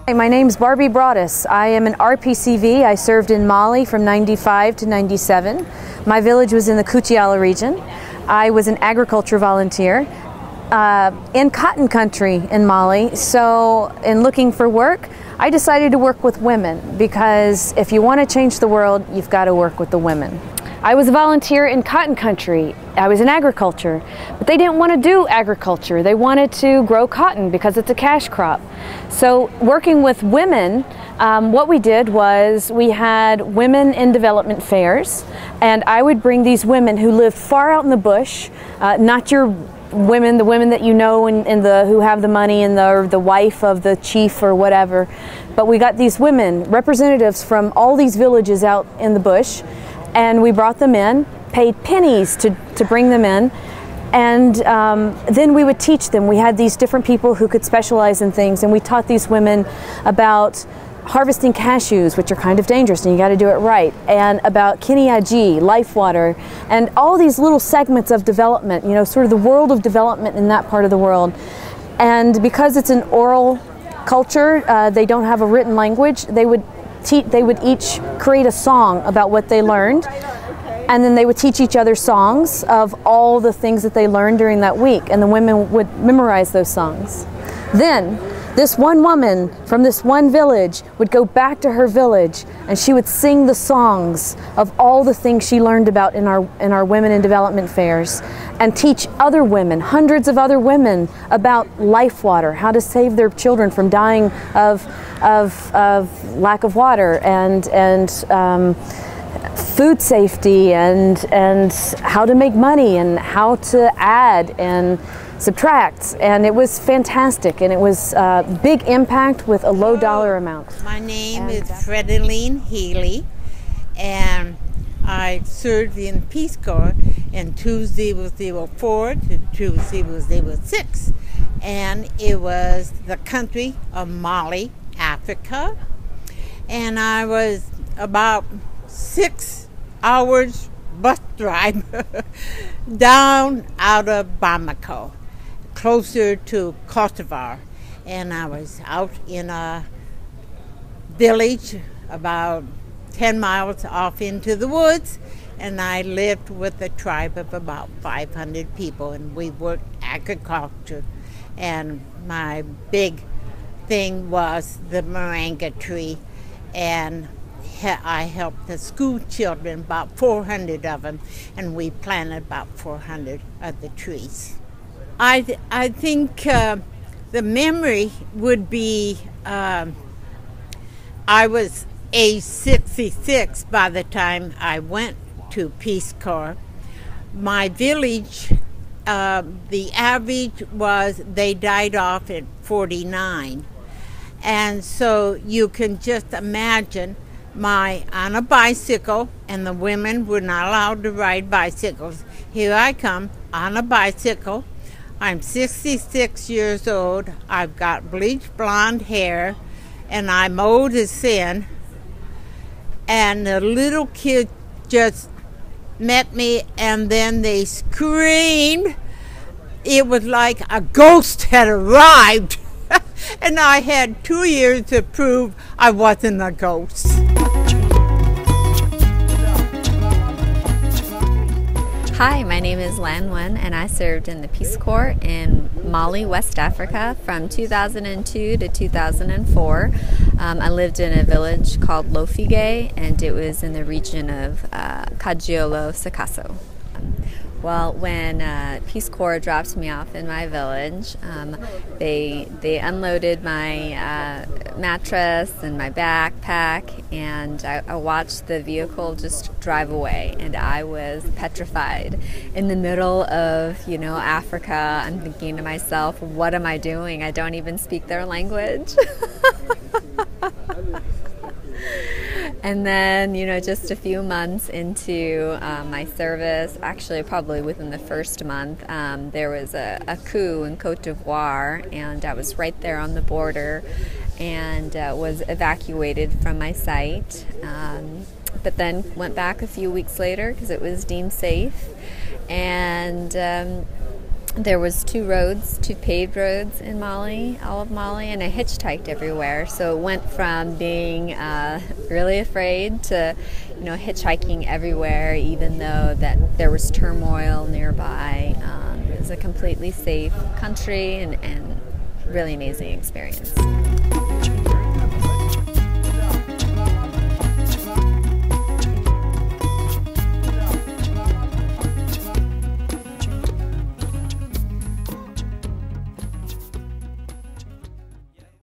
Hi, my name's Barbie Broadus. I am an RPCV. I served in Mali from 95 to 97. My village was in the Kuchiala region. I was an agriculture volunteer in cotton country in Mali. So in looking for work, I decided to work with women, because if you want to change the world, you've got to work with the women. I was a volunteer in cotton country. I was in agriculture, but they didn't want to do agriculture. They wanted to grow cotton because it's a cash crop. So working with women, what we did was we had women in development fairs, and I would bring these women who lived far out in the bush, not your women, the women that you know who have the money and the wife of the chief or whatever, but we got these women, representatives from all these villages out in the bush, and we brought them in, paid pennies to bring them in, and then we would teach them. We had these different people who could specialize in things, and we taught these women about harvesting cashews, which are kind of dangerous and you got to do it right, and about kiniaji, life water, and all these little segments of development, you know, sort of the world of development in that part of the world. And because it's an oral culture, they don't have a written language, they would each create a song about what they learned, and then they would teach each other songs of all the things that they learned during that week, and the women would memorize those songs. Then this one woman from this one village would go back to her village, and she would sing the songs of all the things she learned about in our Women in Development fairs, and teach other women, hundreds of other women, about life water, how to save their children from dying of lack of water, and food safety, and how to make money, and how to add and subtract. And it was fantastic, and it was a big impact with a low dollar amount. My name is Freddy Lynn Healy, and I served in Peace Corps in 2004 to 2006, and it was the country of Mali, Africa, and I was about 6 hours bus drive down out of Bamako, closer to Cote d'Ivoire, and I was out in a village about 10 miles off into the woods, and I lived with a tribe of about 500 people, and we worked agriculture, and my big thing was the moringa tree, and I helped the school children, about 400 of them, and we planted about 400 of the trees. I think the memory would be, I was age 66 by the time I went to Peace Corps. My village, the average was they died off at 49. And so you can just imagine on a bicycle, and the women were not allowed to ride bicycles. Here I come on a bicycle. I'm 66 years old. I've got bleached blonde hair, and I'm old as sin. And the little kid just met me, and then they screamed. It was like a ghost had arrived. And I had 2 years to prove I wasn't a ghost. Hi, my name is Lanone, and I served in the Peace Corps in Mali, West Africa from 2002 to 2004. I lived in a village called Lofige, and it was in the region of Kajiolo, Sakasso. Well, when Peace Corps dropped me off in my village, they unloaded my mattress and my backpack, and I watched the vehicle just drive away, and I was petrified. In the middle of, you know, Africa, I'm thinking to myself, what am I doing? I don't even speak their language. And then, you know, just a few months into my service, actually probably within the first month, there was a coup in Cote d'Ivoire, and I was right there on the border, and was evacuated from my site, but then went back a few weeks later because it was deemed safe. And There was two paved roads in Mali, all of Mali, and I hitchhiked everywhere. So it went from being really afraid to, hitchhiking everywhere, even though that there was turmoil nearby. It was a completely safe country and really amazing experience.